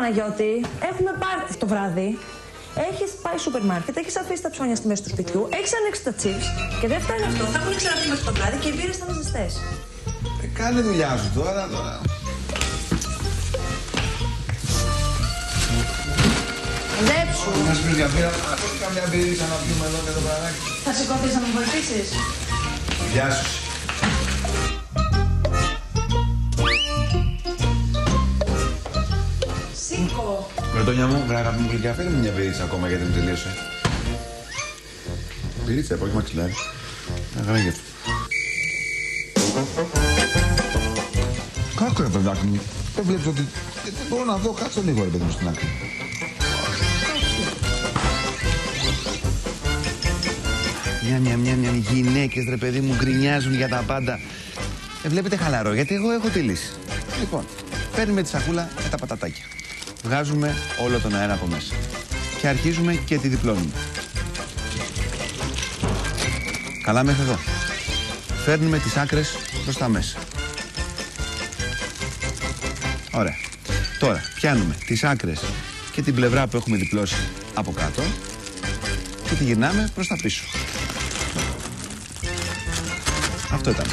Παναγιώτη, έχουμε πάρτι το βράδυ. Έχεις πάει σούπερ μάρκετ, έχεις αφήσει τα ψώνια στη μέση του σπιτιού, έχεις ανοίξει τα chips και δεν φτάνει αυτό. Θα έχουν εξαρτηθεί μέχρι το βράδυ και οι μπύρες θα είναι ζεστές. Κάνε δουλειά σου τώρα. Δέψου. Μας πεις για μπύρα, αφού καμιά μπύρισα να πιούμε εδώ και το παράκι. Θα σηκωθείς να με βοηθήσεις. Γεια σου. Σήκω. Βρετόνια μου, βράγα μου γλυκιά, φέρε μου μια μπυρίτσα ακόμα γιατί μου τελείωσε. Μπυρίτσα, όχι μαξιλάρι. Αγράγια. Κάτσε ρε παιδάκι μου. Δεν βλέπεις ότι... Δεν μπορώ να δω, κάτσε λίγο ρε παιδί μου στην άκρη. Μια γυναίκες ρε παιδί μου γκρινιάζουν για τα πάντα. Βλέπετε χαλαρό, γιατί εγώ έχω τη λύση. Λοιπόν, παίρνουμε τη σακούλα με τα πατατάκια. Βγάζουμε όλο τον αέρα από μέσα. Και αρχίζουμε και τη διπλώνουμε. Καλά μέχρι εδώ. Φέρνουμε τις άκρες προς τα μέσα. Ωραία. Τώρα πιάνουμε τις άκρες και την πλευρά που έχουμε διπλώσει από κάτω και τη γυρνάμε προς τα πίσω. Αυτό ήταν.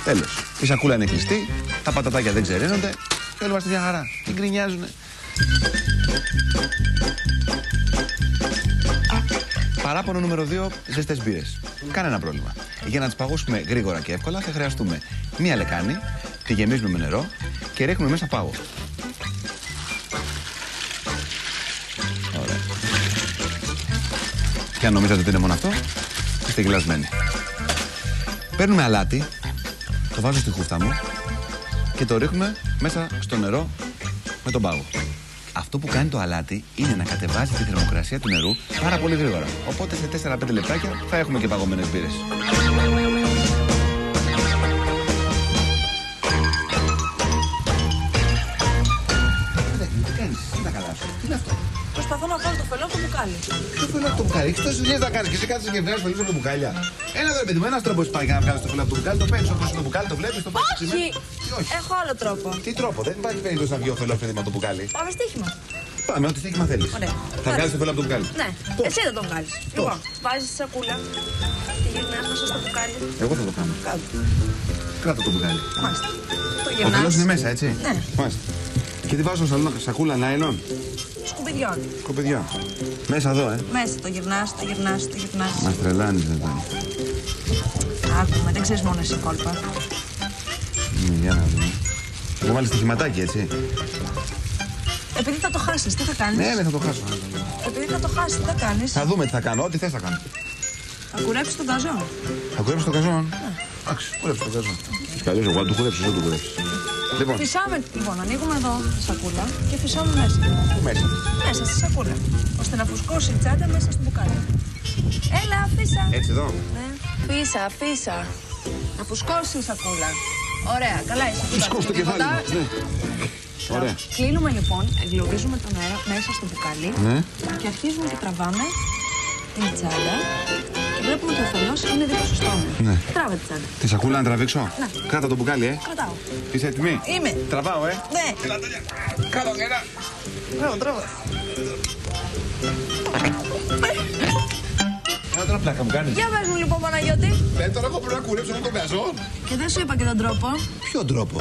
Τέλος. Η σακούλα είναι κλειστή, τα πατατάκια δεν ξεραίνονται και όλοι είμαστε μια χαρά. Τι γκρινιάζουνε. Παράπονο νούμερο 2, ζεστές μπύρες. Κανένα πρόβλημα. Για να τις παγώσουμε γρήγορα και εύκολα θα χρειαστούμε μία λεκάνη, τη γεμίζουμε με νερό και ρίχνουμε μέσα πάγο. Ωραία. Και αν νομίζατε ότι είναι μόνο αυτό, είστε γελασμένοι. Παίρνουμε αλάτι, το βάζω στη χούφτα μου και το ρίχνουμε μέσα στο νερό με τον πάγο. Αυτό που κάνει το αλάτι είναι να κατεβάζει τη θερμοκρασία του νερού πάρα πολύ γρήγορα. Οπότε σε 4-5 λεπτάκια θα έχουμε και παγωμένες μπύρες. Τι κάνεις, τι τα καλά σου, τι είναι αυτό? Προσπαθώ να βάλω το φελό από το μπουκάλι. Τι φελό από το μπουκάλι, έχεις τόσες δουλειές να κάνεις και εσύ κάθεσαι και βγάζεις φελούς από μπουκάλια. Ένα εδώ παιδί μου, ένας τρόπος υπάρχει να βγάλεις το φελό από το μπουκάλι, το παίρνεις όπως είναι το μπουκάλι, το βλέπεις, το παίρνεις. Όχι, έχω άλλο τρόπο. Τι τρόπο, δεν υπάρχει περίπτωση να βγει ο φελός παιδί με το μπουκάλι. Πάμε στοίχημα. Πάμε, ό,τι στοίχημα θέλεις. Ωραία. Θα βγάλεις το φελό από το μπουκάλι. Ναι, εσύ δεν τον βγάλεις. Λοιπόν, βάζεις τη σακούλα, τη γυρνάς μέσα στο μπουκάλι. Εγώ θα το κάνω. Κάτω. Κράτα το μπουκάλι. Μάλιστα. Το Ο γυρνάς. φελός είναι μέσα, έτσι. Ναι. Μάλιστα. Και τι βάζω σακούλα, νάιλον. Σκουπιδιών. Σκουπιδιών. Μέσα εδώ, Μέσα το γυρνάς, το γυρνάς, το γυρνάς. Μας τρελάνεις εδώ. Άκουμε, δεν ξέρεις μόνο εσύ κόλπα. Για να δούμε. Εγώ βάλεις στοιχηματάκι, έτσι. Επειδή θα το χάσεις, τι θα κάνεις? Ναι, θα το χάσω. Επειδή θα το χάσεις, τι θα κάνεις? Θα δούμε τι θα κάνω, ό,τι θες θα κάνω. Θα κουρέψεις τον καζόν. Θα κουρέψεις τον καζόν. Εντάξει, κουρέψεις τον καζόν. Καλώς, εγώ του κουρέψεις, δεν του κουρέψεις. Λοιπόν, Φυσάμε, λοιπόν, ανοίγουμε εδώ τη σακούλα και φυσάμε μέσα. πού μέσα? Μέσα στη σακούλα. Ώστε να φουσκώσει η τσάντα μέσα στο μπουκάλι. Έλα, φύσα. Έτσι εδώ. Ναι. Φύσα, φύσα. Να φουσκώσει η σακούλα. Ωραία, καλά η σακούλα. Φουσκώσει το κεφάλι μας, ναι. Ωραία. Κλείνουμε λοιπόν, εγκλωβίζουμε τον αέρα μέσα στο μπουκάλι και αρχίζουμε και τραβάμε την τσάντα. Και βλέπουμε ότι ο φελός είναι δίπλα στο στόμα. Ναι. Τράβα τη τσάντα. Τη σακούλα να τραβήξω. Ναι. Κράτα το μπουκάλι, Κρατάω. Είσαι έτοιμη? Είμαι. Τραβάω, Ναι. Έλα, Τόνια. Κάτω, έλα. Τράβα. Έλα τώρα πλάκα μου κάνεις. Για πες μου λοιπόν, Παναγιώτη. Τώρα εγώ πρέπει να κουρέψω με τον καζόν. Και δεν σου είπα και τον τρόπο. Ποιο τρόπο?